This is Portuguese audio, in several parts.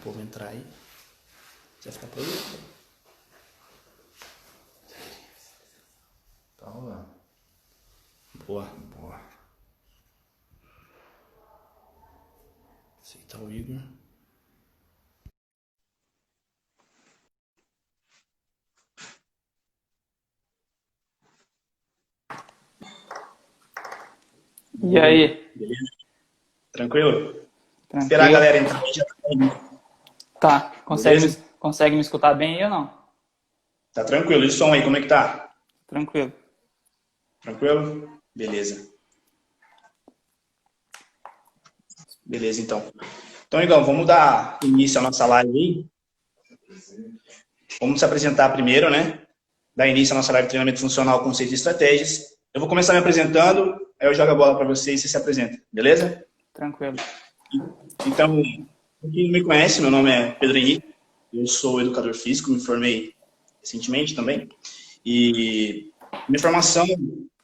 povo entrar aí. Você vai ficar por aí? Tá rolando. Boa. Aceitar o Igor. E aí? Beleza? Tranquilo? Esperar a Tranquilo? galera entrar aí já tá aí. Tá. Beleza? Consegue me escutar bem aí ou não? Tá tranquilo. E o som aí, como é que tá? Tranquilo. Tranquilo? Beleza. Beleza, então. Então, Igão, vamos dar início à nossa live aí. Vamos se apresentar primeiro, né? Dar início à nossa live de treinamento funcional, conceitos e estratégias. Eu vou começar me apresentando, aí eu jogo a bola para você e você se apresenta, beleza? Tranquilo. Então, quem não me conhece, meu nome é Pedro Henrique, eu sou educador físico, me formei recentemente também, e minha formação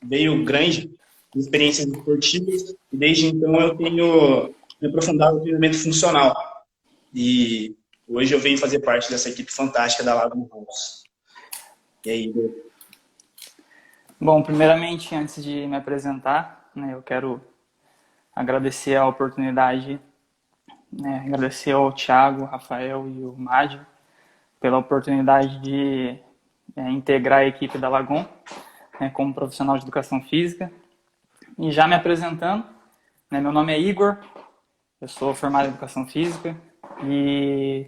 veio grande de experiências esportivas, e desde então eu tenho me aprofundado no treinamento funcional, e hoje eu venho fazer parte dessa equipe fantástica da Lago House. E aí, Bom, primeiramente, antes de me apresentar, né, eu quero agradecer a oportunidade, né, agradecer ao Thiago, Rafael e o Mádio pela oportunidade de integrar a equipe da Lagon, né, como profissional de educação física. E já me apresentando, né, meu nome é Igor, eu sou formado em educação física e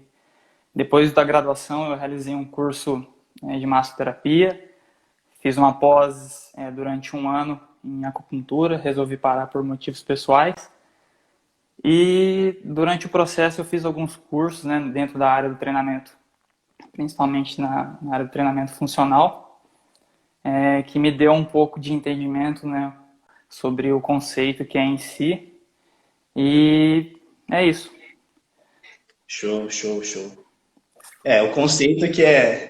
depois da graduação eu realizei um curso de massoterapia, fiz uma pós durante um ano em acupuntura, resolvi parar por motivos pessoais e durante o processo eu fiz alguns cursos, né, dentro da área do treinamento, principalmente na área do treinamento funcional, que me deu um pouco de entendimento, né, sobre o conceito que é em si, e é isso. show. O conceito é que é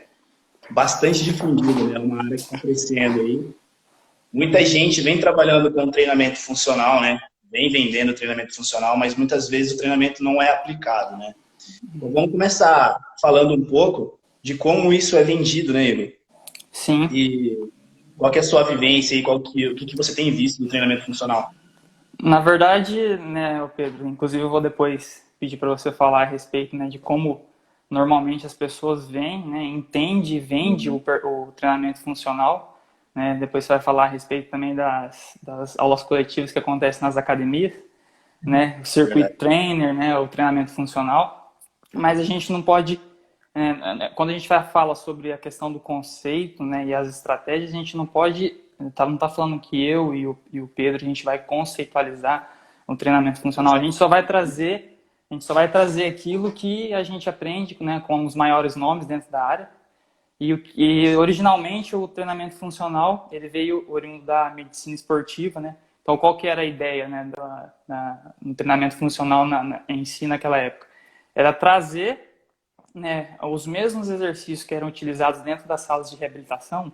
bastante difundido, né? É uma área que está crescendo aí. Muita gente vem trabalhando com treinamento funcional, né? Vem vendendo treinamento funcional, mas muitas vezes o treinamento não é aplicado, né? Então vamos começar falando um pouco de como isso é vendido, né, Igor? Sim. E qual que é a sua vivência e o que você tem visto do treinamento funcional? Na verdade, né, Pedro, inclusive eu vou depois pedir para você falar a respeito, né, de como normalmente as pessoas veem, né, entende e vende o treinamento funcional, né, depois você vai falar a respeito também das aulas coletivas que acontecem nas academias, né, o circuit Verdade. trainer, né, o treinamento funcional, mas a gente não pode, quando a gente fala sobre a questão do conceito, né, e as estratégias, a gente não pode, não está falando que eu e o Pedro a gente vai conceitualizar o treinamento funcional, a gente só vai trazer aquilo que a gente aprende, né, com os maiores nomes dentro da área. E originalmente o treinamento funcional ele veio oriundo da medicina esportiva, né? Então qual que era a ideia, né, no treinamento funcional em si naquela época? Era trazer, né, os mesmos exercícios que eram utilizados dentro das salas de reabilitação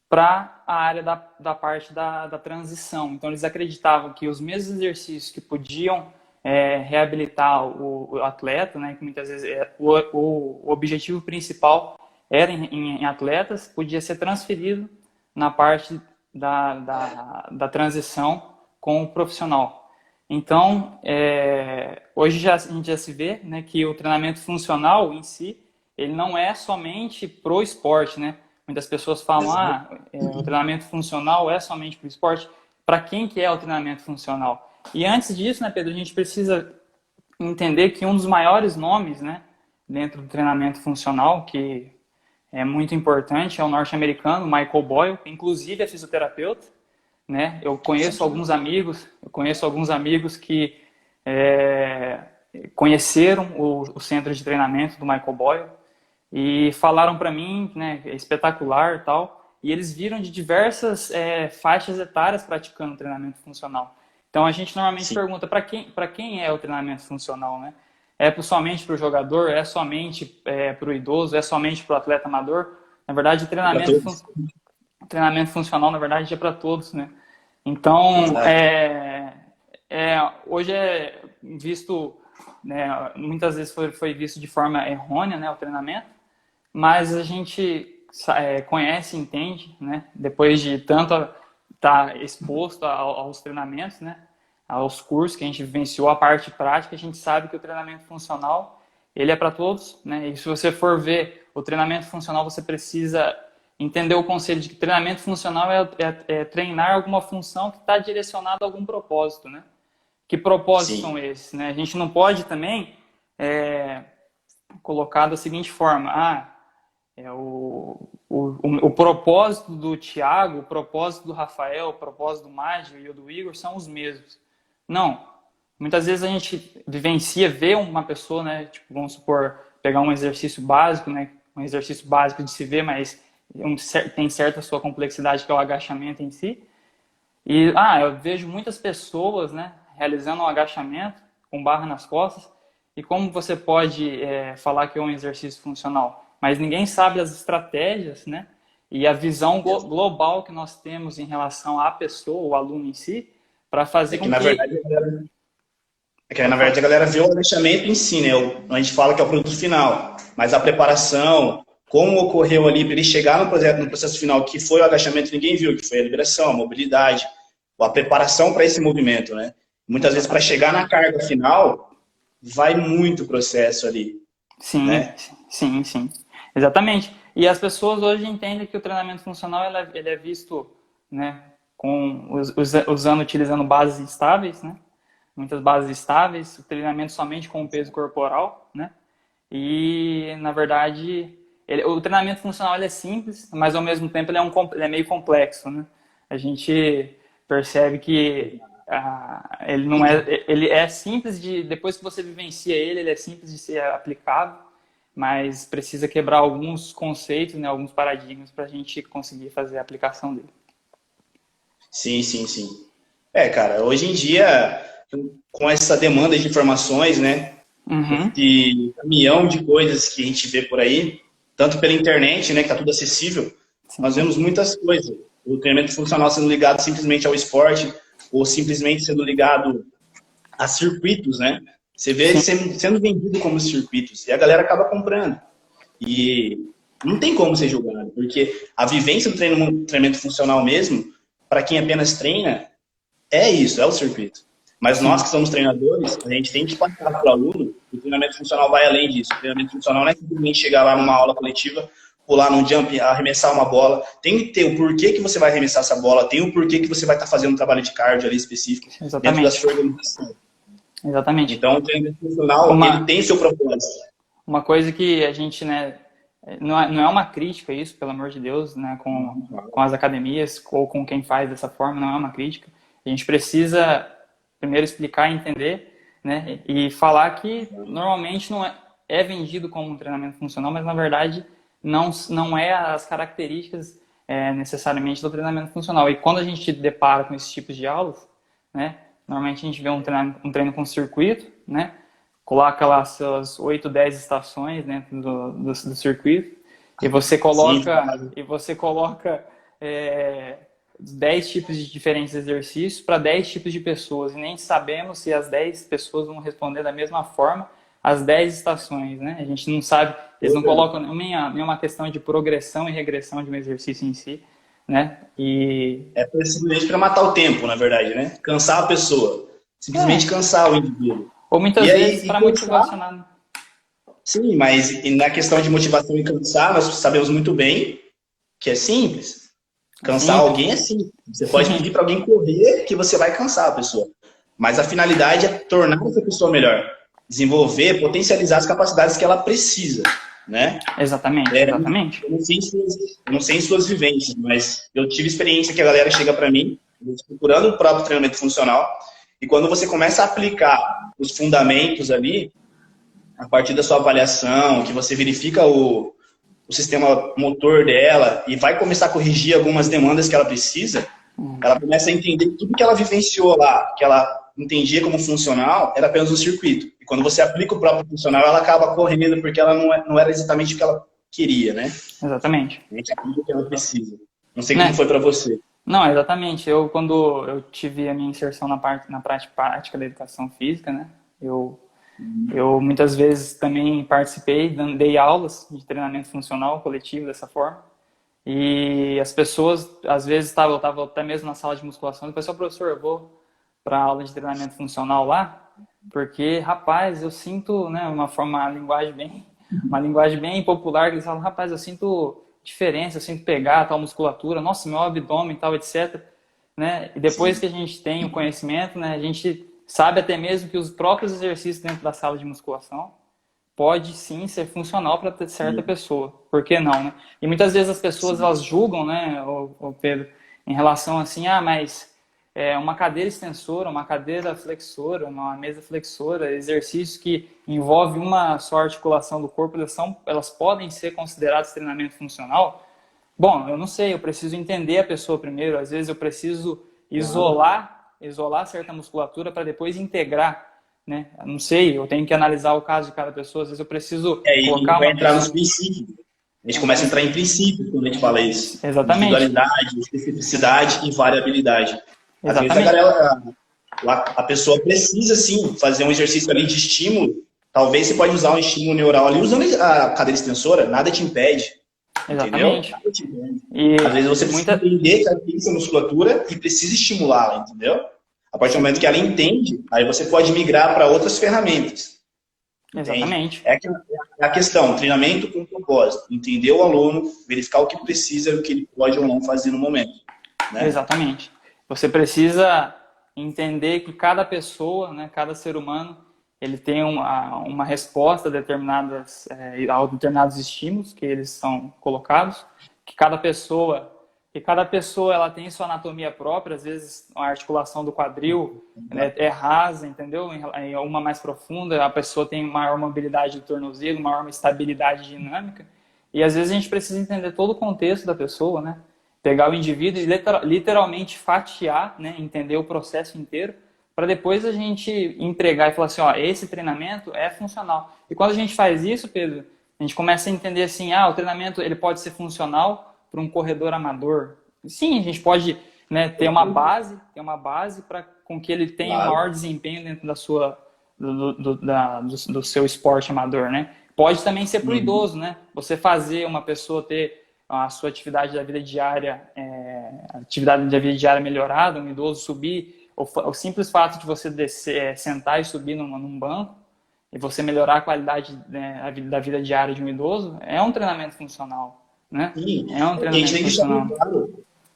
para a área da parte da transição. Então eles acreditavam que os mesmos exercícios que podiam reabilitar o atleta, né, que muitas vezes o objetivo principal era em atletas, podia ser transferido na parte da transição com o profissional. Então, hoje a gente já se vê, né, que o treinamento funcional em si, ele não é somente pro esporte, né? Muitas pessoas falam, o treinamento funcional é somente para o esporte. Para quem que é o treinamento funcional? E antes disso, né, Pedro, a gente precisa entender que um dos maiores nomes, né, dentro do treinamento funcional, que é muito importante, é o norte-americano Michael Boyle, inclusive é fisioterapeuta, né? Eu conheço alguns amigos que conheceram o centro de treinamento do Michael Boyle e falaram para mim, né, é espetacular e tal, e eles viram de diversas faixas etárias praticando treinamento funcional. Então a gente normalmente Sim, pergunta para quem é o treinamento funcional, né? É somente para o jogador? É somente para o idoso? É somente para o atleta amador? Na verdade, para todos. o treinamento funcional, na verdade, é para todos, né? Então, Exato. hoje é visto né, muitas vezes foi visto de forma errônea, né, o treinamento, mas a gente conhece e entende, né, depois de tanto estar exposto aos treinamentos, né, aos cursos que a gente vivenciou, a parte prática, a gente sabe que o treinamento funcional, ele é para todos, né, e se você for ver o treinamento funcional, você precisa entender o conceito de que treinamento funcional é treinar alguma função que está direcionada a algum propósito, né? Que propósitos são Sim. esses, né? A gente não pode também colocar da seguinte forma, o propósito do Thiago, o propósito do Rafael, o propósito do Mágio e o do Igor são os mesmos. Não. Muitas vezes a gente vivencia, vê uma pessoa, né? Tipo, vamos supor, pegar um exercício básico, né? Um exercício básico de se ver, mas tem certa sua complexidade, que é o agachamento em si. E eu vejo muitas pessoas, né, realizando um agachamento com barra nas costas. E como você pode falar que é um exercício funcional? Mas ninguém sabe as estratégias, né, e a visão global que nós temos em relação à pessoa, o aluno em si, para fazer com que... Na verdade, a galera vê o agachamento em si, né? A gente fala que é o produto final, mas a preparação, como ocorreu ali para ele chegar no processo final, que foi o agachamento, ninguém viu, que foi a liberação, a mobilidade, a preparação para esse movimento, né? Muitas vezes, para chegar na carga final, vai muito processo ali. Sim, né? sim. Exatamente. E as pessoas hoje entendem que o treinamento funcional ele é visto, né, utilizando bases estáveis, né? Muitas bases estáveis, o treinamento somente com o peso corporal, né? E, na verdade, o treinamento funcional ele é simples, mas ao mesmo tempo ele é meio complexo, né? A gente percebe que ele é simples depois que você vivencia ele é simples de ser aplicado, mas precisa quebrar alguns conceitos, né, alguns paradigmas para a gente conseguir fazer a aplicação dele. Sim. Cara, hoje em dia, com essa demanda de informações, né? Esse caminhão de coisas que a gente vê por aí, tanto pela internet, né, que está tudo acessível, Sim. Nós vemos muitas coisas. O treinamento funcional sendo ligado simplesmente ao esporte, ou simplesmente sendo ligado a circuitos, né? Você vê sendo vendido como circuitos, e a galera acaba comprando. E não tem como ser julgado, porque a vivência do treinamento funcional mesmo, para quem apenas treina, é isso, é o circuito. Mas nós que somos treinadores, a gente tem que passar para o aluno, o treinamento funcional vai além disso. O treinamento funcional não é simplesmente chegar lá numa aula coletiva, pular num jump, arremessar uma bola. Tem que ter o porquê que você vai arremessar essa bola, tem o porquê que você vai estar fazendo um trabalho de cardio ali específico. Exatamente. Dentro da sua organização. Exatamente. Então, o treinamento funcional, ele tem seu propósito. Uma coisa que a gente, né, não é uma crítica isso, pelo amor de Deus, né, com as academias ou com quem faz dessa forma, não é uma crítica. A gente precisa primeiro explicar e entender, né, e falar que normalmente não é vendido como um treinamento funcional, mas na verdade não é as características necessariamente do treinamento funcional. E quando a gente depara com esses tipos de aulas, né, normalmente a gente vê um treino com circuito, né, coloca lá suas 8, 10 estações dentro do circuito e você coloca 10 tipos de diferentes exercícios para 10 tipos de pessoas, e nem sabemos se as 10 pessoas vão responder da mesma forma as 10 estações, né? A gente não sabe, eles não colocam nenhuma questão de progressão e regressão de um exercício em si, né? E é simplesmente para matar o tempo, na verdade, né? Cansar a pessoa, simplesmente cansar o indivíduo. Ou muitas vezes para motivacionar. Sim, mas na questão de motivação e cansar, nós sabemos muito bem que é simples. Cansar alguém é simples. Você pode pedir para alguém correr que você vai cansar a pessoa. Mas a finalidade é tornar essa pessoa melhor. Desenvolver, potencializar as capacidades que ela precisa. Né? Exatamente. Eu não sei em suas vivências, mas eu tive experiência que a galera chega para mim, procurando o próprio treinamento funcional, e quando você começa a aplicar os fundamentos ali, a partir da sua avaliação, que você verifica o sistema motor dela e vai começar a corrigir algumas demandas que ela precisa, ela começa a entender que tudo que ela vivenciou lá, que ela entendia como funcional, era apenas um circuito. E quando você aplica o próprio funcional, ela acaba correndo porque ela não era exatamente o que ela queria, né? Exatamente. A gente aplica o que ela precisa. Não sei como foi para você. Não, exatamente. Quando eu tive a minha inserção na prática da educação física, né? Eu Eu muitas vezes também participei, dei aulas de treinamento funcional coletivo dessa forma. E as pessoas, às vezes, eu estava até mesmo na sala de musculação, e o pessoal, professor, eu vou para a aula de treinamento funcional lá, porque, rapaz, eu sinto, né, uma linguagem bem popular, que eles falam, rapaz, eu sinto diferença, eu sinto pegar tal musculatura, nossa, meu abdômen, tal, etc. Né? E depois que a gente tem o conhecimento, né, a gente sabe até mesmo que os próprios exercícios dentro da sala de musculação pode sim ser funcional para certa pessoa. Por que não, né? E muitas vezes as pessoas elas julgam, né, o Pedro, em relação assim, mas uma cadeira extensora, uma cadeira flexora, uma mesa flexora, exercícios que envolvem uma só articulação do corpo, elas podem ser considerados treinamento funcional. Bom, eu não sei, eu preciso entender a pessoa primeiro. Às vezes eu preciso isolar certa musculatura para depois integrar, né? Eu não sei, eu tenho que analisar o caso de cada pessoa. Às vezes eu preciso colocar vai uma entrar nos pessoa... princípios. A gente começa a entrar em princípios quando a gente fala isso. Exatamente. Individualidade, especificidade e variabilidade. Às vezes Exatamente. a pessoa precisa, sim, fazer um exercício ali de estímulo. Talvez você pode usar um estímulo neural ali usando a cadeira extensora, nada te impede. Exatamente. Entendeu? E às vezes você precisa entender que ela tem essa musculatura e precisa estimulá-la, entendeu? A partir do momento que ela entende, aí você pode migrar para outras ferramentas. Exatamente. É a questão, treinamento com propósito. Entender o aluno, verificar o que precisa e o que ele pode ou não fazer no momento. Né? Exatamente. Você precisa entender que cada pessoa, né, cada ser humano, ele tem uma resposta a determinados estímulos que eles são colocados, que cada pessoa ela tem sua anatomia própria. Às vezes a articulação do quadril, né, é rasa, entendeu? Em uma mais profunda, a pessoa tem maior mobilidade do tornozelo, maior estabilidade dinâmica, e às vezes a gente precisa entender todo o contexto da pessoa, né? Pegar o indivíduo e literalmente fatiar, né, entender o processo inteiro, para depois a gente entregar e falar assim, esse treinamento é funcional. E quando a gente faz isso, Pedro, a gente começa a entender assim, o treinamento ele pode ser funcional para um corredor amador. Sim, a gente pode, né, ter uma base para com que ele tenha um maior desempenho dentro do seu esporte amador, né? Pode também ser para o idoso, né? Você fazer uma pessoa ter a sua atividade da vida diária, melhorada, um idoso subir, o simples fato de você sentar e subir num banco e você melhorar a qualidade, né, da vida diária de um idoso, é um treinamento funcional, né? Sim. É um treinamento funcional.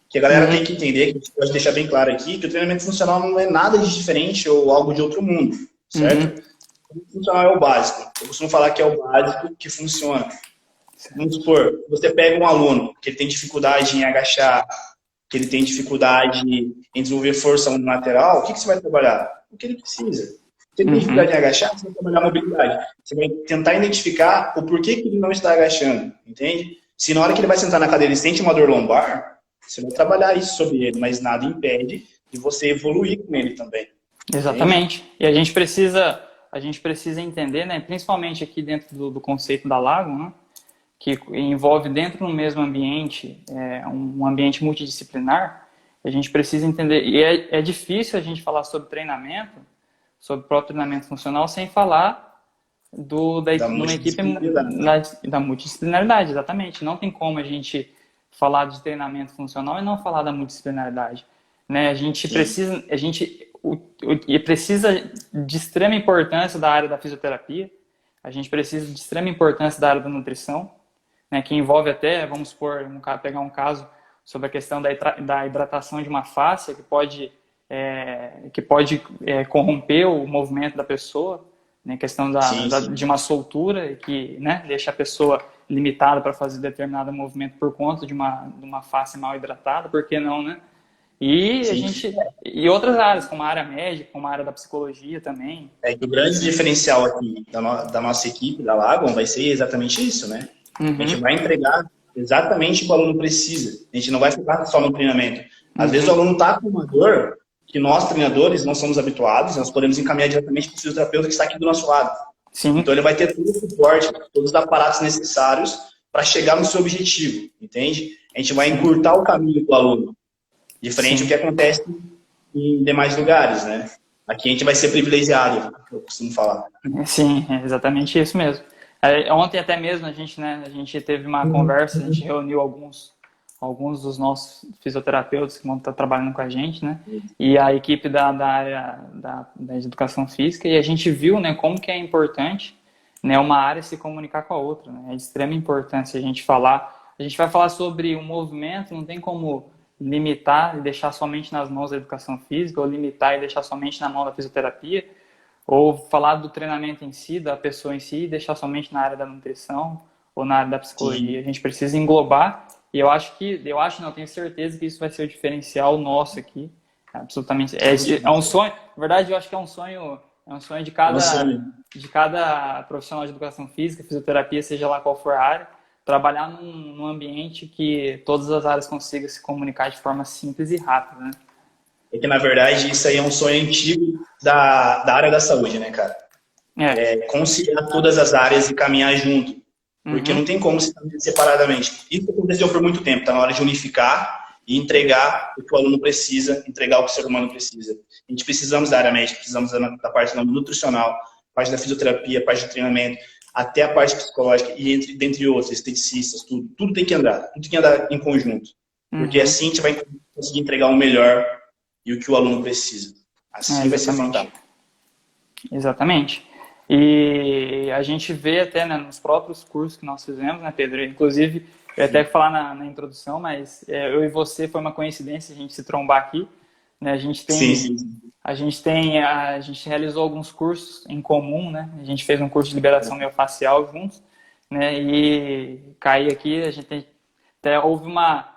Que a galera tem que entender, que a gente pode deixar bem claro aqui, que o treinamento funcional não é nada de diferente ou algo de outro mundo, certo? O funcional é o básico. Eu costumo falar que é o básico que funciona. Vamos supor, você pega um aluno que ele tem dificuldade em agachar, que ele tem dificuldade em desenvolver força unilateral, o que você vai trabalhar? O que ele precisa. Se ele tem dificuldade em agachar, você vai trabalhar a mobilidade. Você vai tentar identificar o porquê que ele não está agachando, entende? Se na hora que ele vai sentar na cadeira ele sente uma dor lombar, você vai trabalhar isso sobre ele, mas nada impede de você evoluir com ele também. Exatamente. Entende? E a gente precisa entender, né, principalmente aqui dentro do conceito da Lago, né, que envolve dentro do mesmo ambiente, um ambiente multidisciplinar. A gente precisa entender, e é difícil a gente falar sobre treinamento, sobre o próprio treinamento funcional, sem falar numa equipe da multidisciplinaridade, exatamente. Não tem como a gente falar de treinamento funcional e não falar da multidisciplinaridade, né? A gente precisa de extrema importância da área da fisioterapia, a gente precisa de extrema importância da área da nutrição, né, que envolve até, vamos supor, pegar um caso sobre a questão da hidratação de uma fáscia, que pode corromper o movimento da pessoa, né, questão de uma soltura que, né, deixa a pessoa limitada para fazer determinado movimento por conta de uma face mal hidratada, por que não, né? E outras áreas, como a área médica, como a área da psicologia também. Que o grande diferencial aqui da nossa equipe, da Lagon, vai ser exatamente isso, né? A gente vai entregar exatamente o que o aluno precisa. A gente não vai ficar só no treinamento. Às vezes o aluno está com uma dor que nós, treinadores, não somos habituados, nós podemos encaminhar diretamente para o fisioterapeuta que está aqui do nosso lado. Sim. Então ele vai ter todo o suporte, todos os aparatos necessários para chegar no seu objetivo, entende? A gente vai encurtar o caminho do aluno, diferente do que acontece em demais lugares, né? Aqui a gente vai ser privilegiado, eu costumo falar. Sim, é exatamente isso mesmo. Ontem até mesmo a gente teve uma conversa, a gente reuniu alguns dos nossos fisioterapeutas que vão estar trabalhando com a gente, né? E a equipe da área da educação física, e a gente viu, né, como que é importante, né, uma área se comunicar com a outra, né? É de extrema importância a gente falar. A gente vai falar sobre um movimento, não tem como limitar e deixar somente nas mãos da educação física, ou limitar e deixar somente na mão da fisioterapia, ou falar do treinamento em si, da pessoa em si, e deixar somente na área da nutrição ou na área da psicologia. Sim. A gente precisa englobar, e eu tenho certeza que isso vai ser o diferencial nosso aqui. Absolutamente. É um sonho, na verdade, eu acho que é um sonho de cada profissional de educação física, fisioterapia, seja lá qual for a área, trabalhar num ambiente que todas as áreas consigam se comunicar de forma simples e rápida, né? É que, na verdade, isso aí é um sonho antigo da área da saúde, né, cara? Conciliar todas as áreas e caminhar junto. Porque não tem como se caminhar separadamente. Isso aconteceu por muito tempo. Está na hora de unificar e entregar o que o aluno precisa, entregar o que o ser humano precisa. A gente precisamos da área médica, precisamos da parte nutricional, parte da fisioterapia, parte do treinamento, até a parte psicológica, e dentre outros, esteticistas, tudo tem que andar. Tudo tem que andar em conjunto. Porque assim a gente vai conseguir entregar o melhor e o que o aluno precisa. Assim vai ser fantástico. Exatamente. E a gente vê até, né, nos próprios cursos que nós fizemos, né, Pedro? Inclusive, eu ia até falar na introdução, mas eu e você foi uma coincidência a gente se trombar aqui. Né? A gente realizou alguns cursos em comum, né? A gente fez um curso de liberação miofascial juntos, né? E caí aqui, a gente até houve uma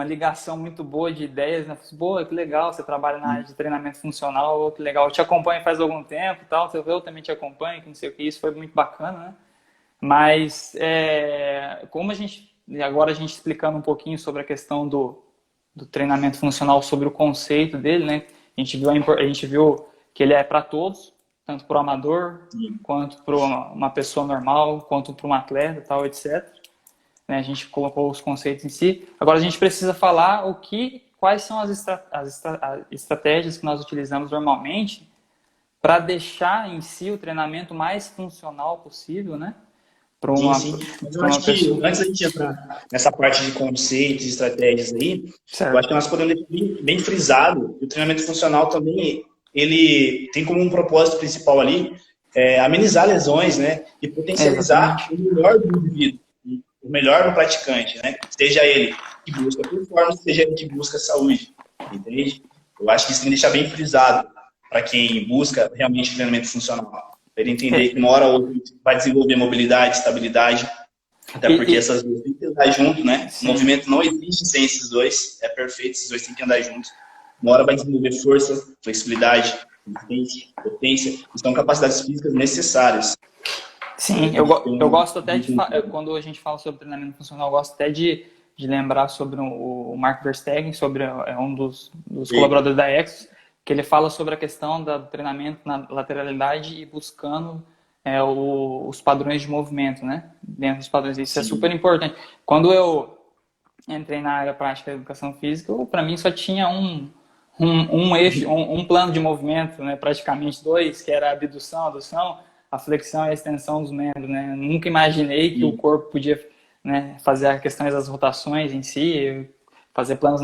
ligação muito boa de ideias, né? Boa, que legal, você trabalha na área de treinamento funcional, que legal, eu te acompanho faz algum tempo, tal, eu também te acompanho, que não sei o que, isso foi muito bacana, né? Mas agora a gente explicando um pouquinho sobre a questão do treinamento funcional, sobre o conceito dele, né? A gente viu que ele é para todos, tanto para o amador, quanto para uma pessoa normal, quanto para um atleta, tal, etc. A gente colocou os conceitos em si. Agora a gente precisa falar quais são as estratégias que nós utilizamos normalmente para deixar em si o treinamento mais funcional possível, né? Sim. Mas eu acho que antes da gente entrar nessa parte de conceitos e estratégias aí, eu acho que nós podemos deixar bem frisado que o treinamento funcional também, ele tem como um propósito principal ali amenizar lesões, né? E potencializar o melhor do indivíduo, o melhor do praticante, né? Seja ele que busca performance, seja ele que busca saúde, entende? Eu acho que isso tem que deixar bem frisado para quem busca realmente treinamento funcional. Para ele entender que uma hora ou outra vai desenvolver mobilidade, estabilidade, até porque essas duas têm que andar junto, né? Sim. O movimento não existe sem esses dois, é perfeito, esses dois têm que andar juntos. Uma hora vai desenvolver força, flexibilidade, resistência, potência, são capacidades físicas necessárias. Sim, eu gosto até de quando a gente fala sobre treinamento funcional, eu gosto até de lembrar sobre o Mark Verstegen, sobre um dos colaboradores da Exos, que ele fala sobre a questão do treinamento na lateralidade e buscando os padrões de movimento, né? Dentro dos padrões. Isso é super importante. Quando eu entrei na área prática da educação física, para mim só tinha um eixo, um plano de movimento, né? Praticamente dois, que era a abdução, a adução, a flexão e a extensão dos membros, né? Eu nunca imaginei que o corpo podia, né, fazer as questões das rotações em si, fazer planos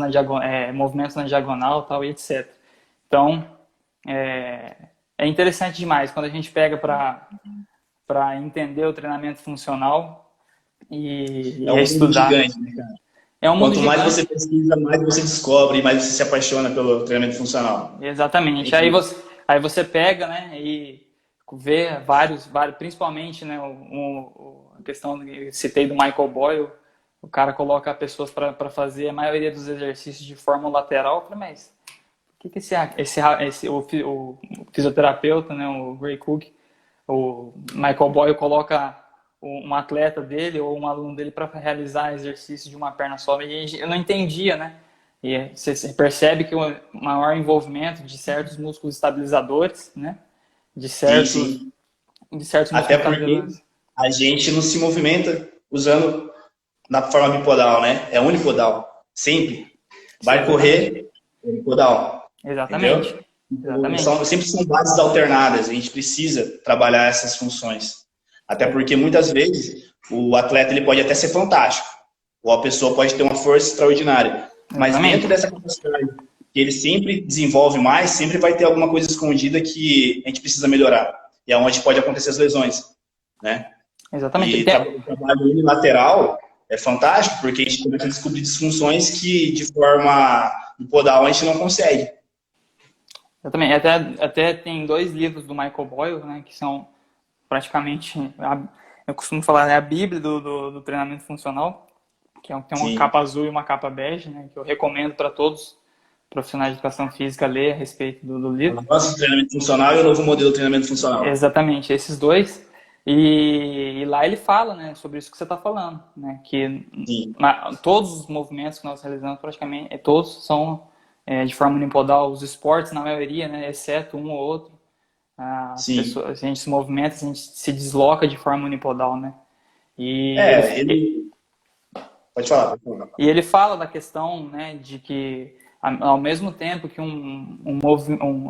movimentos na diagonal, tal, e etc. Então, é interessante demais quando a gente pega para entender o treinamento funcional e estudar. Mundo gigante, né, cara? Quanto mais você pesquisa, mais você descobre, mais você se apaixona pelo treinamento funcional. Exatamente. Aí você pega, né, e vê vários principalmente, né, a questão que eu citei do Michael Boyle, o cara coloca pessoas para fazer a maioria dos exercícios de forma lateral. Eu falei, mas o que o fisioterapeuta, né, o Gray Cook, o Michael Boyle coloca um atleta dele ou um aluno dele para realizar exercício de uma perna só? E eu não entendia, né? E você percebe que o maior envolvimento de certos músculos estabilizadores, né? De certos músculos até porque a gente não se movimenta usando na forma bipodal, né? É unipodal, sempre. Vai correr, unipodal. Exatamente. Entendeu? Exatamente. Sempre são bases alternadas, a gente precisa trabalhar essas funções. Até porque muitas vezes o atleta ele pode até ser fantástico, ou a pessoa pode ter uma força extraordinária, mas Exatamente. dentro dessa capacidade que ele sempre desenvolve mais, sempre vai ter alguma coisa escondida que a gente precisa melhorar. E é onde pode acontecer as lesões, né? Exatamente. E o trabalho unilateral é fantástico, porque a gente começa a descobrir disfunções que, de forma podal, a gente não consegue. Exatamente. Até tem dois livros do Michael Boyle, né, que são praticamente, eu costumo falar, né, a Bíblia do treinamento funcional, que tem uma capa azul e uma capa bege, né, que eu recomendo para todos profissionais de educação física ler a respeito do livro. Nosso treinamento funcional e o novo modelo de treinamento funcional. Exatamente, esses dois. E lá ele fala, né, sobre isso que você está falando, né, que todos os movimentos que nós realizamos, praticamente, todos são de forma unipodal, os esportes, na maioria, né, exceto um ou outro. As pessoas, a gente se movimenta, a gente se desloca de forma unipodal, né? Pode falar. E ele fala da questão, né, de que ao mesmo tempo que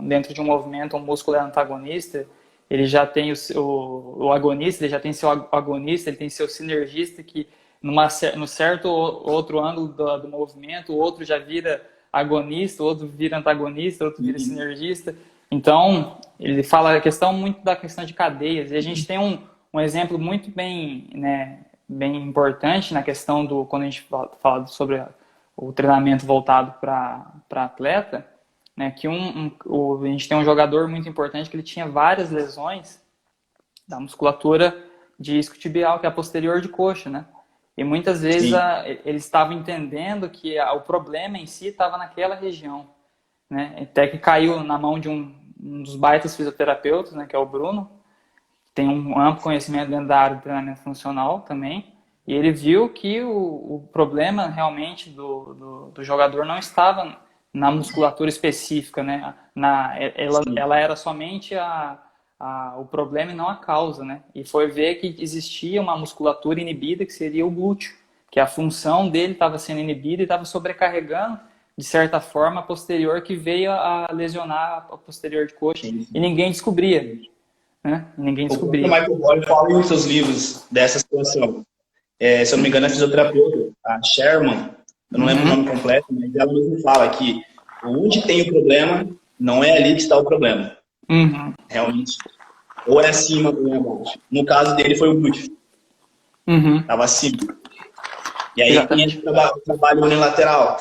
dentro de um movimento um músculo é antagonista, ele já tem o agonista, ele já tem seu agonista, ele tem seu sinergista que no certo outro ângulo do movimento, o outro já vira agonista, o outro vira antagonista, o outro vira sinergista. Então, ele fala a questão muito da questão de cadeias. E a gente tem um exemplo muito bem, né, bem importante na questão quando a gente fala sobre o treinamento voltado para atleta, né, que a gente tem um jogador muito importante que ele tinha várias lesões da musculatura de isquiotibial, que é a posterior de coxa, né? E muitas vezes ele estava entendendo que o problema em si estava naquela região, né? Até que caiu na mão de um dos baitas fisioterapeutas, né, que é o Bruno, tem um amplo conhecimento dentro da área do treinamento funcional também, e ele viu que o problema realmente do jogador não estava na musculatura específica, né? Ela era somente o problema e não a causa, né? E foi ver que existia uma musculatura inibida, que seria o glúteo, que a função dele estava sendo inibida e estava sobrecarregando, de certa forma, a posterior, que veio a lesionar a posterior de coxa. E ninguém descobria, né? Ninguém descobria. O Michael Boyle fala em seus livros dessa situação. Se eu não me engano, é fisioterapeuta, a Sherman, eu não lembro o nome completo, mas ela mesmo fala que onde tem o problema, não é ali que está o problema. Realmente. Ou é acima ou é abaixo. No caso dele foi o glúteo. Estava acima. E aí tem o trabalho unilateral.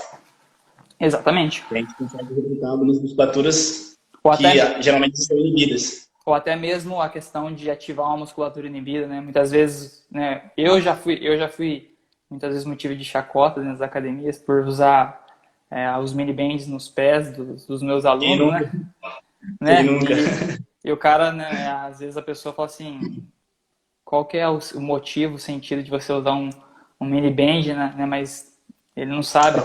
Exatamente. A gente consegue resultar algumas musculaturas que geralmente são inibidas. Ou até mesmo a questão de ativar uma musculatura inibida, né? Muitas vezes, né? Eu já fui muitas vezes motivo de chacota dentro das academias por usar os mini bands nos pés dos meus alunos, né? Nunca. E o cara, né? Às vezes a pessoa fala assim, qual que é o motivo, o sentido de você usar um mini band, né? Mas ele não sabe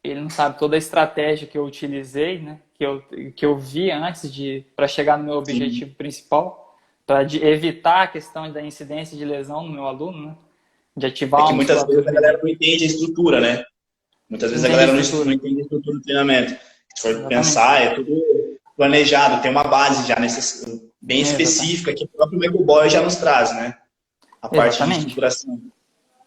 ele não sabe toda a estratégia que eu utilizei, né? Que eu vi antes para chegar no meu objetivo principal, para evitar a questão da incidência de lesão no meu aluno, né? De ativar que muitas vezes a galera não entende a estrutura, né? Muitas vezes a galera não entende a estrutura do treinamento. Se for pensar, é tudo planejado, tem uma base já bem específica que o próprio Michael Boyle já nos traz, né? A parte de estruturação.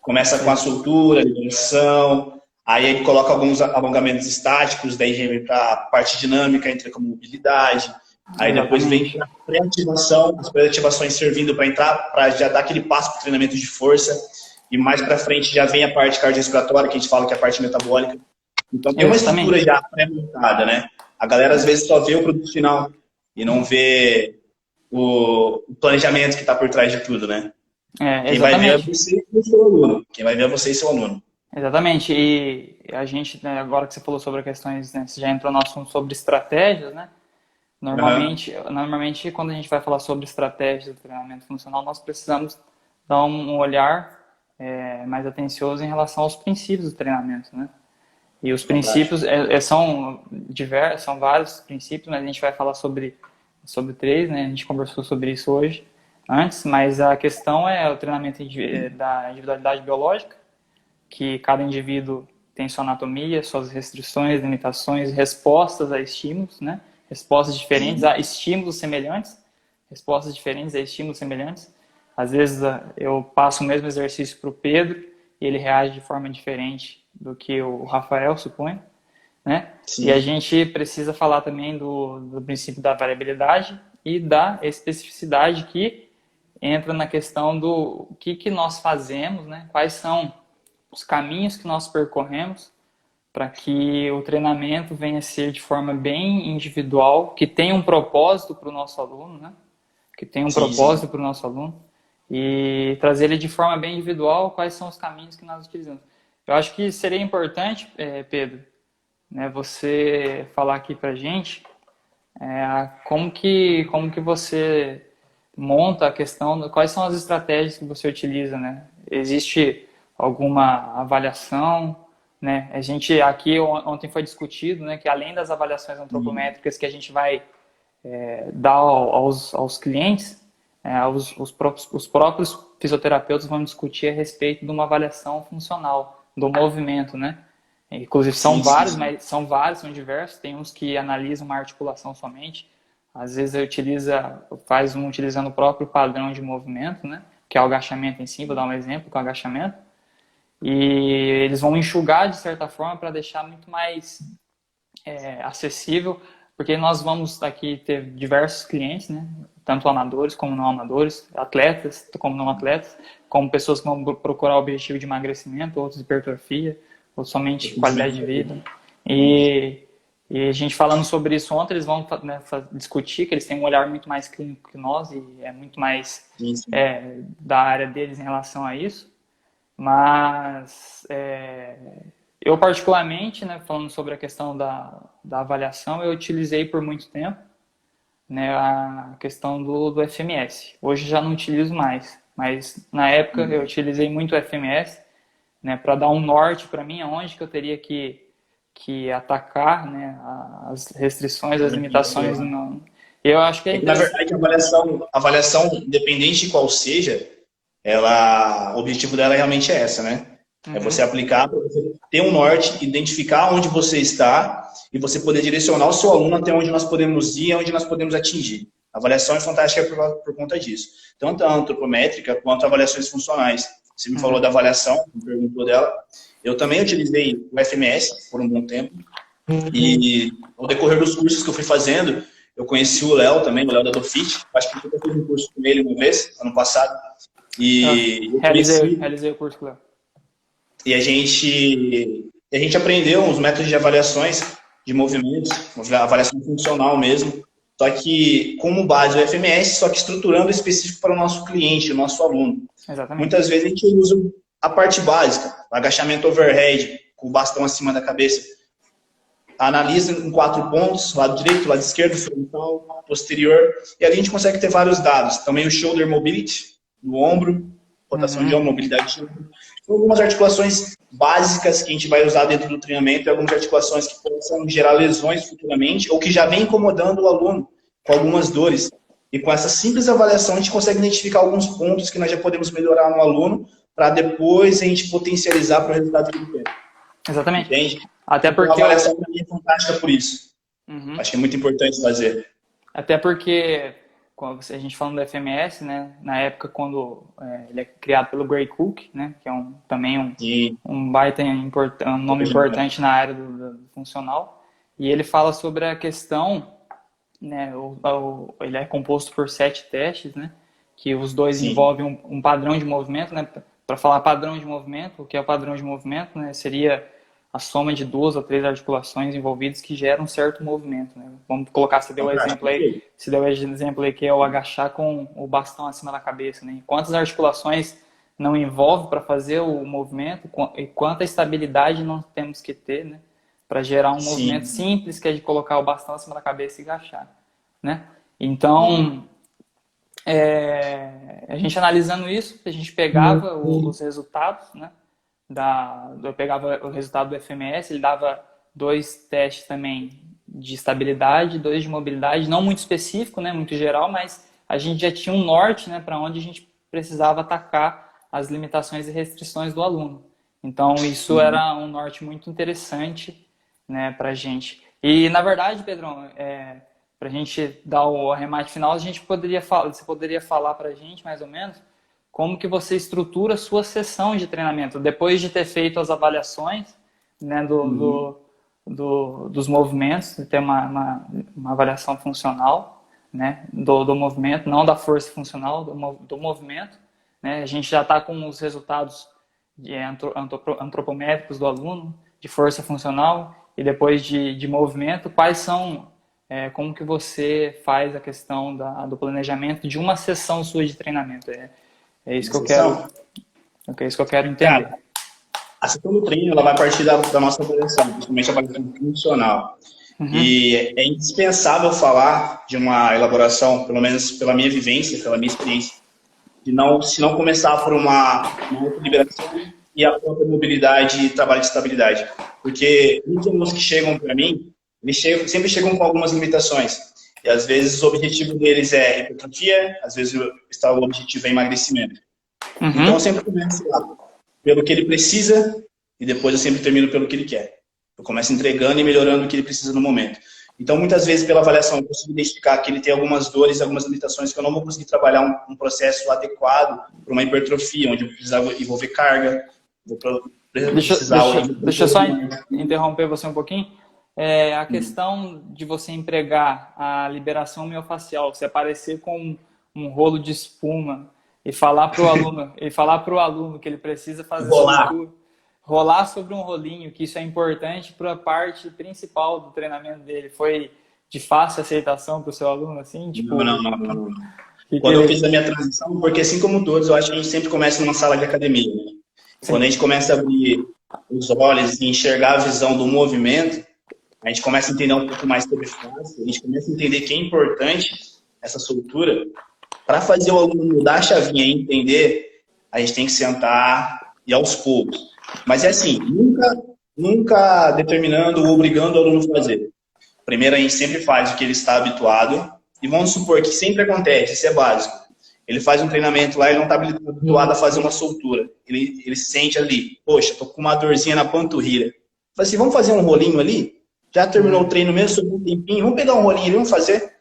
Começa com a soltura, a liberação, aí ele coloca alguns alongamentos estáticos, daí vem para a parte dinâmica, entra com mobilidade, aí depois vem a pré-ativação, as pré-ativações servindo para entrar, para já dar aquele passo para o treinamento de força, e mais para frente já vem a parte cardiorrespiratória, que a gente fala que é a parte metabólica. Então tem uma estrutura já pré-montada, né? A galera às vezes só vê o produto final e não vê o planejamento que está por trás de tudo, né? Quem vai ver é você e o seu aluno. Quem vai ver é você e seu aluno. Exatamente. E a gente, né, agora que você falou sobre questões, né, você já entrou no assunto sobre estratégias, né? Normalmente, quando a gente vai falar sobre estratégias do treinamento funcional, nós precisamos dar um olhar mais atencioso em relação aos princípios do treinamento, né? E os princípios são diversos, são vários princípios, mas a gente vai falar sobre 3, né? A gente conversou sobre isso hoje, antes, mas a questão é o treinamento da individualidade biológica, que cada indivíduo tem sua anatomia, suas restrições, limitações, respostas a estímulos, né? Respostas diferentes a estímulos semelhantes, respostas diferentes a estímulos semelhantes. Às vezes eu passo o mesmo exercício para o Pedro e ele reage de forma diferente do que o Rafael, suponho, né? Sim. E a gente precisa falar também do princípio da variabilidade e da especificidade, que entra na questão do que nós fazemos, né? Quais são os caminhos que nós percorremos para que o treinamento venha a ser de forma bem individual, que tenha um propósito para o nosso aluno, né? Que tenha um propósito para o nosso aluno, e trazer ele de forma bem individual quais são os caminhos que nós utilizamos. Eu acho que seria importante, Pedro, né, você falar aqui para a gente como que você monta a questão, quais são as estratégias que você utiliza, né? Existe alguma avaliação, né? A gente aqui ontem foi discutido, né, que além das avaliações antropométricas que a gente vai dar aos clientes, os próprios fisioterapeutas vão discutir a respeito de uma avaliação funcional do movimento, né? Inclusive são vários, mas são diversos. Tem uns que analisam uma articulação somente. Às vezes faz utilizando o próprio padrão de movimento, né? Que é o agachamento em si. Vou dar um exemplo com o agachamento. E eles vão enxugar de certa forma para deixar muito mais acessível, porque nós vamos aqui ter diversos clientes, né? Tanto amadores como não amadores, atletas como não atletas, como pessoas que vão procurar o objetivo de emagrecimento, outros de hipertrofia, ou somente qualidade de vida. E a gente falando sobre isso ontem, eles vão, né, discutir que eles têm um olhar muito mais clínico que nós e é muito mais da área deles em relação a isso. Mas eu particularmente, né, falando sobre a questão da avaliação, eu utilizei por muito tempo, né, a questão do FMS. Hoje já não utilizo mais, mas na época eu utilizei muito o FMS, né, para dar um norte para mim, aonde que eu teria que atacar, né, as restrições, as limitações. Eu acho que na verdade, a avaliação, independente de qual seja, o objetivo dela realmente é essa, né? É você aplicar, para você ter um norte, identificar onde você está e você poder direcionar o seu aluno até onde nós podemos ir, onde nós podemos atingir. A avaliação é fantástica por conta disso. Tanto a antropométrica quanto avaliações funcionais. Você me falou da avaliação, me perguntou dela. Eu também utilizei o FMS por um bom tempo. E ao decorrer dos cursos que eu fui fazendo, eu conheci o Léo também, o Léo da Dofit. Acho que eu fiz um curso com ele uma vez, ano passado. E realizei o curso com o Léo. E a gente aprendeu os métodos de avaliações de movimentos, avaliação funcional mesmo, só que como base o FMS, só que estruturando específico para o nosso cliente, o nosso aluno. Exatamente. Muitas vezes a gente usa a parte básica, agachamento overhead, com o bastão acima da cabeça. Analisa em 4 pontos, lado direito, lado esquerdo, frontal, posterior, e ali a gente consegue ter vários dados. Também o shoulder mobility, do ombro, rotação de ombro, mobilidade de ombro. São algumas articulações básicas que a gente vai usar dentro do treinamento e algumas articulações que possam gerar lesões futuramente ou que já vem incomodando o aluno com algumas dores. E com essa simples avaliação a gente consegue identificar alguns pontos que nós já podemos melhorar no aluno para depois a gente potencializar para o resultado que ele quer. Exatamente. Entende? Até porque a avaliação também é fantástica por isso. Acho que é muito importante fazer. Até porque, quando a gente falando do FMS, né, na época quando ele é criado pelo Gray Cook, né, que é também um baita um nome importante na área do funcional, e ele fala sobre a questão, né, ele é composto por 7 testes, né, que os dois envolvem um padrão de movimento, né. Para falar padrão de movimento, o que é o padrão de movimento, né, seria a soma de 2 ou 3 articulações envolvidas que geram um certo movimento, né? Vamos colocar, você deu o exemplo aí que é o agachar com o bastão acima da cabeça, né? Quantas articulações não envolve para fazer o movimento e quanta estabilidade nós temos que ter, né, para gerar um movimento simples, que é de colocar o bastão acima da cabeça e agachar, né? Então, a gente analisando isso, a gente pegava os resultados, né? Eu pegava o resultado do FMS, ele dava 2 testes também de estabilidade, 2 de mobilidade, não muito específico, né, muito geral, mas a gente já tinha um norte, né, para onde a gente precisava atacar as limitações e restrições do aluno. Então, isso era um norte muito interessante, né, para a gente. E, na verdade, Pedrão, para a gente dar o arremate final, você poderia falar para a gente, mais ou menos, como que você estrutura a sua sessão de treinamento, depois de ter feito as avaliações, né, dos movimentos, de ter uma avaliação funcional, né, do movimento, não da força funcional, do movimento, né? A gente já está com os resultados antropométricos do aluno, de força funcional e depois de movimento. Quais são, como que você faz a questão do planejamento de uma sessão sua de treinamento? É isso que eu quero, isso que eu quero entender. Cara, a sessão do treino ela vai partir da nossa avaliação, principalmente a avaliação funcional. E é indispensável falar de uma elaboração, pelo menos pela minha vivência, pela minha experiência, se não começar por uma liberação e a própria mobilidade e trabalho de estabilidade. Porque muitos alunos que chegam para mim, sempre chegam com algumas limitações. E às vezes o objetivo deles é hipertrofia, às vezes o objetivo é emagrecimento. Então eu sempre começo lá pelo que ele precisa e depois eu sempre termino pelo que ele quer. Eu começo entregando e melhorando o que ele precisa no momento. Então, muitas vezes, pela avaliação, eu consigo identificar que ele tem algumas dores, algumas limitações que eu não vou conseguir trabalhar um processo adequado para uma hipertrofia, onde eu vou precisar envolver carga, Deixa eu só interromper você um pouquinho. A questão de você empregar a liberação miofascial, você aparecer com um rolo de espuma e falar para o aluno que ele precisa fazer rolar sobre um rolinho, que isso é importante para a parte principal do treinamento dele. Foi de fácil aceitação para o seu aluno, assim? Tipo, não. Quando eu fiz a minha transição, porque assim como todos, eu acho que a gente sempre começa numa sala de academia. Né? Quando a gente começa a abrir os olhos e enxergar a visão do movimento, a gente começa a entender um pouco mais sobre fácil, a gente começa a entender que é importante essa soltura. Para fazer o aluno mudar a chavinha e entender, a gente tem que sentar e aos poucos. Mas é assim, nunca determinando ou obrigando o aluno a fazer. Primeiro, a gente sempre faz o que ele está habituado. E vamos supor que sempre acontece, isso é básico. Ele faz um treinamento lá, ele não está habituado a fazer uma soltura. Ele sente ali, poxa, tô com uma dorzinha na panturrilha. Fala assim, vamos fazer um rolinho ali? Já terminou o treino mesmo, sobrou um tempinho, vamos pegar um rolinho ali, vamos fazer?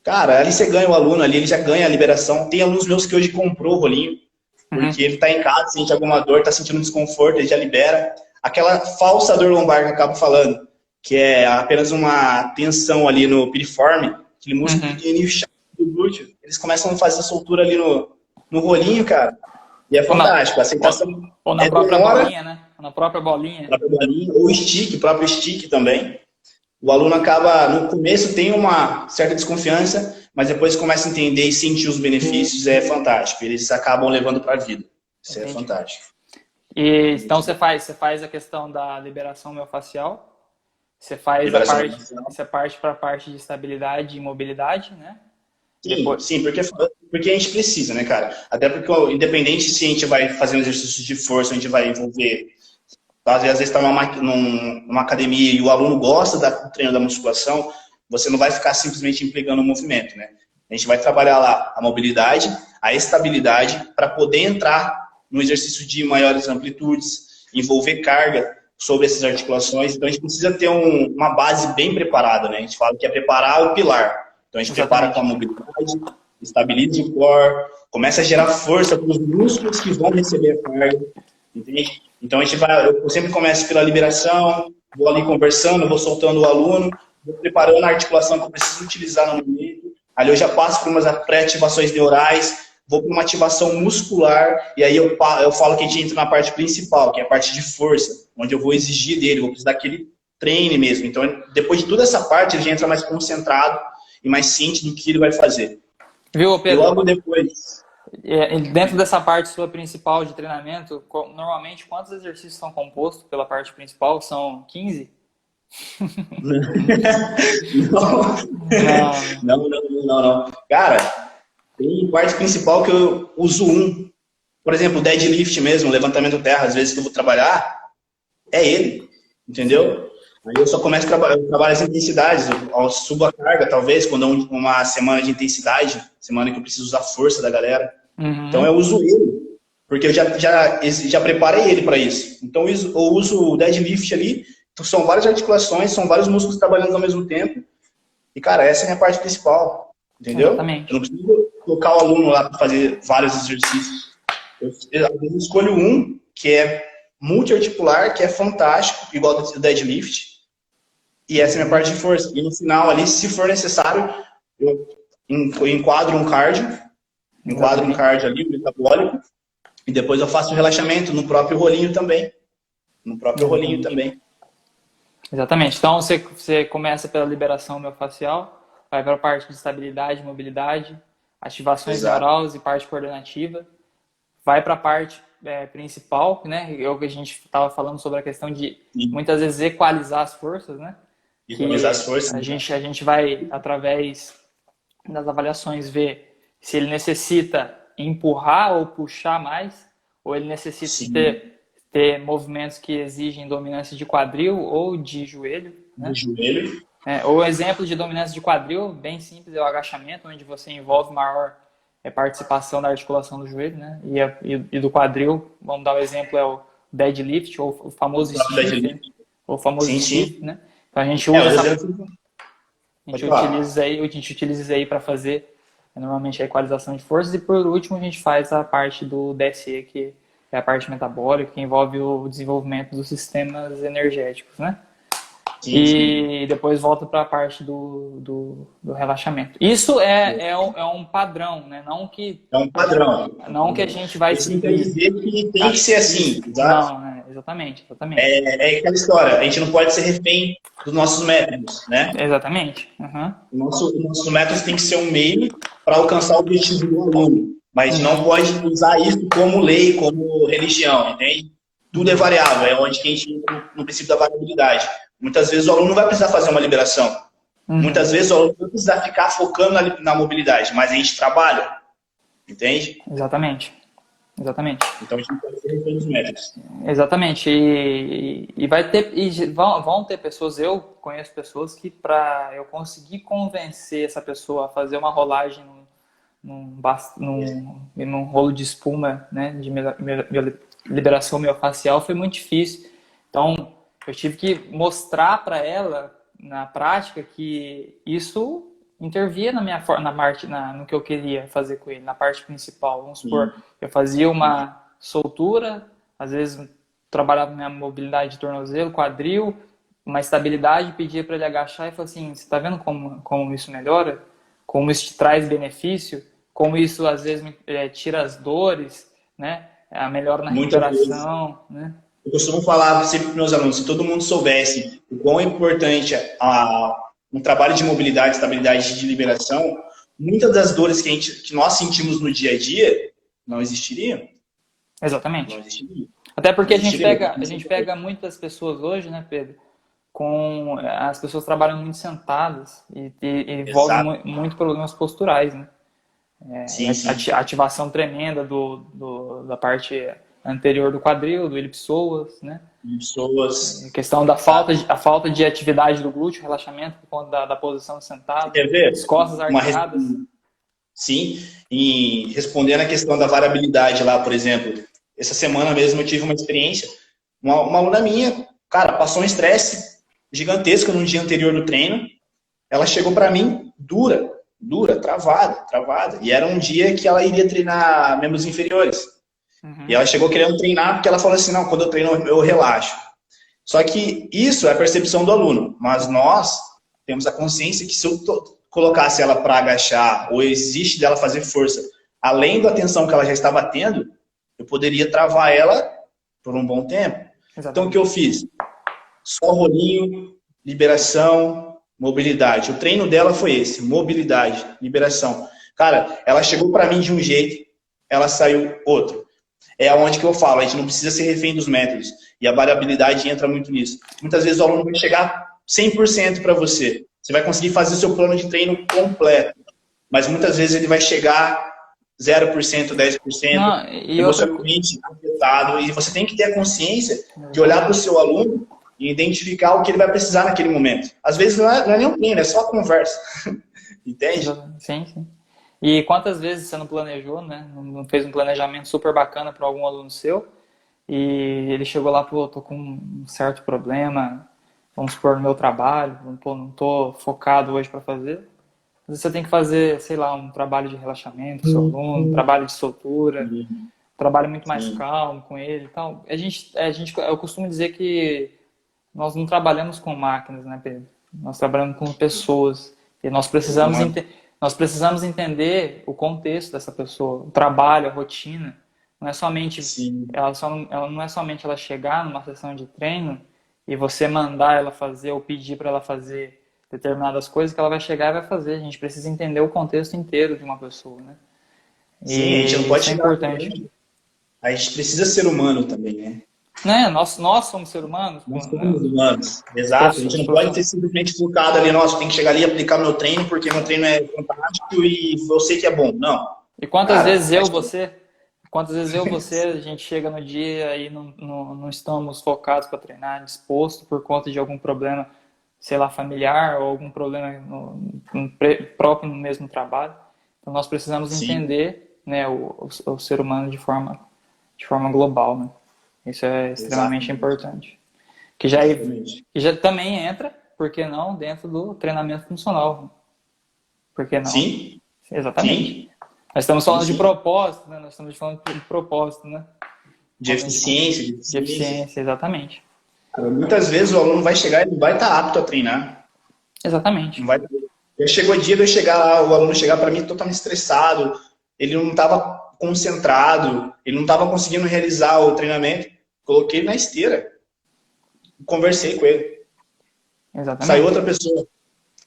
Cara, ali você ganha o aluno, ali ele já ganha a liberação. Tem alunos meus que hoje comprou o rolinho, porque ele está em casa, sente alguma dor, está sentindo desconforto, ele já libera. Aquela falsa dor lombar que eu acabo falando, que é apenas uma tensão ali no piriforme, aquele músculo pequenininho chato do glúteo, eles começam a fazer a soltura ali no rolinho, cara. E é fantástico. A aceitação ou na própria bolinha, né? Na própria bolinha. Ou o próprio stick também. O aluno acaba, no começo tem uma certa desconfiança, mas depois começa a entender e sentir os benefícios, é fantástico. Eles acabam levando para a vida. Isso é fantástico. E, então você faz a questão da liberação miofascial, você faz você parte para a parte de estabilidade e mobilidade, né? Sim, porque a gente precisa, né, cara? Até porque, independente se a gente vai fazer um exercício de força, a gente vai envolver... Às vezes está numa academia e o aluno gosta do treino da musculação, você não vai ficar simplesmente empregando o movimento, né? A gente vai trabalhar lá a mobilidade, a estabilidade, para poder entrar no exercício de maiores amplitudes, envolver carga sobre essas articulações. Então a gente precisa ter uma base bem preparada, né? A gente fala que é preparar o pilar. Então a gente prepara com a mobilidade, estabiliza o core, começa a gerar força para os músculos que vão receber a carga, entende? Então eu sempre começo pela liberação, vou ali conversando, vou soltando o aluno, vou preparando a articulação que eu preciso utilizar no momento. Ali eu já passo por umas pré-ativações neurais, vou para uma ativação muscular, e aí eu falo que a gente entra na parte principal, que é a parte de força, onde eu vou exigir dele, vou precisar que ele treine mesmo. Então, depois de toda essa parte, ele já entra mais concentrado e mais ciente do que ele vai fazer. Viu, Pedro? E logo depois... Dentro dessa parte sua principal de treinamento, normalmente quantos exercícios são compostos pela parte principal? São 15? Não. Cara, tem parte principal que eu uso por exemplo, o deadlift mesmo, levantamento terra, às vezes que eu vou trabalhar, é ele, entendeu? Aí eu só começo a trabalhar as intensidades, eu subo a carga, talvez, quando é uma semana de intensidade, semana que eu preciso usar força da galera. Então eu uso ele porque eu já preparei ele para isso. Então, eu uso o deadlift ali, então, são várias articulações, são vários músculos trabalhando ao mesmo tempo. E, cara, essa é a minha parte principal, entendeu? Exatamente. Eu não preciso colocar o aluno lá para fazer vários exercícios. Às vezes, eu escolho um que é multiarticular, que é fantástico, igual o deadlift. E essa é a minha parte de força. E no final ali, se for necessário, eu enquadro um cardio ali, um metabólico, e depois eu faço o relaxamento no próprio rolinho também. Exatamente. Então, você começa pela liberação miofascial, vai para a parte de estabilidade, mobilidade, ativações neurais e parte coordenativa, vai para a parte principal, né? Que a gente estava falando sobre a questão de, muitas vezes, equalizar as forças, né? Equalizar as forças. A gente vai, através das avaliações, ver se ele necessita empurrar ou puxar mais, ou ele necessita ter movimentos que exigem dominância de quadril ou de joelho. Né? De joelho. O exemplo de dominância de quadril, bem simples, é o agachamento, onde você envolve maior participação da articulação do joelho, né? E do quadril, vamos dar o exemplo, é o deadlift, ou o famoso stiff, né? O famoso stiff, né? Então a gente usa a gente utiliza isso aí para fazer normalmente a equalização de forças, e por último a gente faz a parte do DSE, que é a parte metabólica, que envolve o desenvolvimento dos sistemas energéticos, né? E depois volta para a parte do relaxamento. Isso é um padrão, né? Não que, é um padrão. Não que a gente vai seguir. Isso não quer dizer que tem que ser assim. Exato? Não, exatamente. É aquela história, a gente não pode ser refém dos nossos métodos, né? Exatamente. Uhum. Nossos métodos tem que ser um meio para alcançar o objetivo do aluno. Mas não pode usar isso como lei, como religião, entende? Tudo é variável, é onde que a gente entra no princípio da variabilidade. Muitas vezes o aluno não vai precisar fazer uma liberação. Muitas vezes o aluno não vai precisar ficar focando na mobilidade, mas a gente trabalha, entende? Exatamente. Então a gente pode ser refém dos métodos. Exatamente. E vão ter pessoas, eu conheço pessoas que, para eu conseguir convencer essa pessoa a fazer uma rolagem num rolo de espuma, né, de liberação miofascial, foi muito difícil. Então, eu tive que mostrar para ela, na prática, que isso intervia no que eu queria fazer com ele, na parte principal. Vamos supor, eu fazia uma soltura, às vezes trabalhava minha mobilidade de tornozelo, quadril, uma estabilidade, pedia para ele agachar e falava assim, você está vendo como isso melhora? Como isso te traz benefício? Como isso, às vezes, tira as dores, né? A melhora na recuperação, né? Eu costumo falar sempre para meus alunos, se todo mundo soubesse o quão é importante um trabalho de mobilidade, estabilidade de liberação, muitas das dores que nós sentimos no dia a dia não existiriam. Exatamente. Não existiriam. Até porque a gente pega muitas pessoas hoje, né, Pedro? As pessoas trabalham muito sentadas e envolve muito problemas posturais, né? Ativação tremenda da parte anterior do quadril, do elipsoas, né? A questão da falta de atividade do glúteo, relaxamento por conta da posição sentada. Quer ver? As costas arqueadas. Sim, e respondendo a questão da variabilidade lá, por exemplo, essa semana mesmo eu tive uma experiência, uma aluna minha, cara, passou um estresse gigantesco no dia anterior do treino, ela chegou para mim dura, travada, e era um dia que ela iria treinar membros inferiores. E ela chegou querendo treinar porque ela falou assim, não, quando eu treino eu relaxo. Só que isso é a percepção do aluno, mas nós temos a consciência que se eu colocasse ela para agachar, ou existe dela fazer força, além da tensão que ela já estava tendo, eu poderia travar ela por um bom tempo. Exatamente. Então o que eu fiz? Só rolinho, liberação, mobilidade. O treino dela foi esse, mobilidade, liberação. Cara, ela chegou para mim de um jeito, ela saiu outro. É onde que eu falo, a gente não precisa ser refém dos métodos. E a variabilidade entra muito nisso. Muitas vezes o aluno vai chegar 100% para você. Você vai conseguir fazer o seu plano de treino completo. Mas muitas vezes ele vai chegar 0%, 10%, emocionalmente afetado. E você tem que ter a consciência de olhar para o seu aluno e identificar o que ele vai precisar naquele momento. Às vezes não é nem um treino, é só a conversa. Entende? Sim. E quantas vezes você não planejou, né? Não fez um planejamento super bacana para algum aluno seu e ele chegou lá, pô, tô com um certo problema, vamos supor, no meu trabalho, pô, não tô focado hoje para fazer. Às vezes você tem que fazer, sei lá, um trabalho de relaxamento com seu aluno, um trabalho de soltura, Sim, um trabalho muito mais sim. calmo com ele e tal. Eu costumo dizer que nós não trabalhamos com máquinas, né, Pedro? Nós trabalhamos com pessoas. E nós precisamos entender o contexto dessa pessoa, o trabalho, a rotina. Não é somente Sim, ela não é somente ela chegar numa sessão de treino e você mandar ela fazer ou pedir para ela fazer determinadas coisas que ela vai chegar e vai fazer. A gente precisa entender o contexto inteiro de uma pessoa, né? sim, a gente não E pode isso é chegar importante. também. A gente precisa ser humano também, né? Né? Nós somos seres humanos, pô, Nós né? somos humanos. Os Exato. A gente não pode ser profissionais. simplesmente focado ali, nossa, tem que chegar ali e aplicar meu treino porque meu treino é fantástico e eu sei que é bom. Não. E quantas Cara, vezes quantas vezes a gente chega no dia e não estamos focados para treinar, disposto por conta de algum problema, sei lá, familiar ou algum problema próprio no mesmo trabalho. Então nós precisamos sim, entender, né, o ser humano de forma global, né? Isso é extremamente exatamente. importante. Que já, Exatamente. que já também entra, por que não, dentro do treinamento funcional. Por que não? Sim, Exatamente. sim, Nós estamos sim, falando de sim. propósito, né? Nós estamos falando de propósito, né? De Quando a gente fala eficiência, de de eficiência. eficiência, exatamente. Cara, muitas vezes o aluno vai chegar e não vai estar apto a treinar. Exatamente. Não vai. Já chegou o dia de eu chegar lá, o aluno chegar para mim totalmente estressado, ele não estava concentrado, ele não estava conseguindo realizar o treinamento. Coloquei ele na esteira, conversei com ele. Saiu Exatamente. outra pessoa.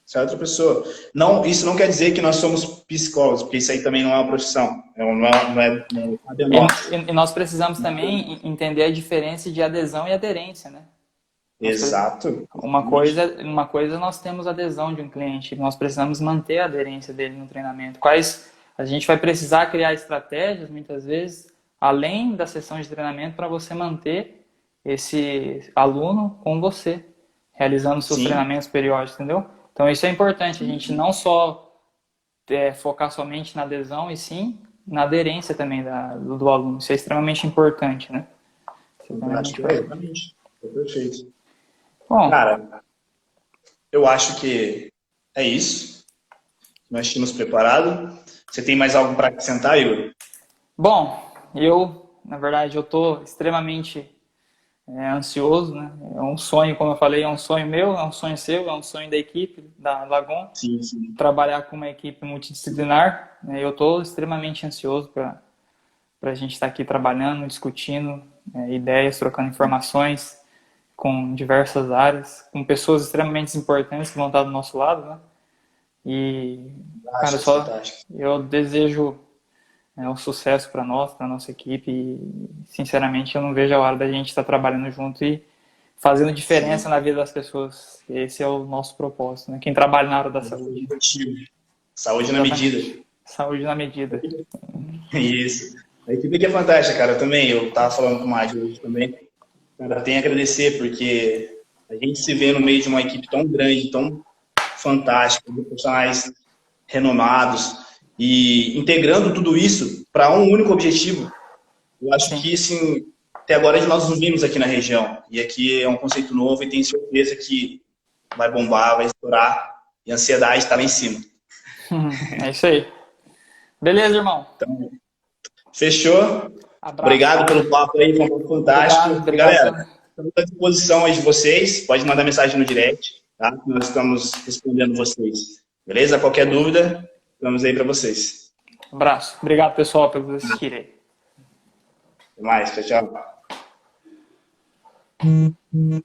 Saiu outra pessoa. Não, isso não quer dizer que nós somos psicólogos, porque isso aí também não é uma profissão. Não cabe a E, nós. e nós precisamos também entender a diferença de adesão e aderência, né? Nós, Exato. Exatamente. uma coisa nós temos adesão de um cliente, nós precisamos manter a aderência dele no treinamento. Quais a gente vai precisar criar estratégias, muitas vezes, além da sessão de treinamento, para você manter esse aluno com você, realizando seus Sim, treinamentos periódicos, entendeu? Então isso é importante, a gente não só focar somente na adesão, e sim na aderência também do aluno. Isso é extremamente importante, né? Isso é extremamente fantástico. É, importante. exatamente. É perfeito. Bom, Cara, eu acho que é isso. Nós tínhamos preparado. Você tem mais algo para acrescentar, Igor? bom, na verdade, eu estou extremamente ansioso, né? É um sonho, como eu falei, é um sonho meu, é um sonho seu, é um sonho da equipe da Lagon, Sim, sim. trabalhar com uma equipe multidisciplinar. Né? Eu estou extremamente ansioso para a gente estar aqui trabalhando, discutindo ideias, trocando informações com diversas áreas, com pessoas extremamente importantes que vão estar do nosso lado, né? E, cara, Fantástico, fantástico. eu desejo um sucesso para nós, para nossa equipe e, sinceramente, eu não vejo a hora da gente estar trabalhando junto e fazendo diferença Sim. na vida das pessoas. Esse é o nosso propósito, né? Quem trabalha na área da saúde. Objetivo. Saúde na medida. Exatamente. Saúde na medida. Isso. A equipe aqui é fantástica, cara. Eu também, eu tava falando com o Mário hoje também. Cara, tenho a agradecer, porque a gente se vê no meio de uma equipe tão grande, tão fantástica, de profissionais renomados, e integrando tudo isso para um único objetivo. Eu acho Sim. que, assim, até agora nós nos vimos aqui na região, e aqui é um conceito novo e tenho certeza que vai bombar, vai estourar, e a ansiedade está lá em cima. É isso aí. Beleza, irmão. Então, fechou? Abraço. Obrigado pelo papo aí, foi um papo Obrigado, fantástico. E obrigado galera, pela. estamos à disposição aí de vocês. Pode mandar mensagem no direct, tá? Nós estamos respondendo vocês. Beleza? Qualquer dúvida, estamos aí para vocês. Abraço. Obrigado, pessoal, por assistirem. Até mais. Tchau, tchau.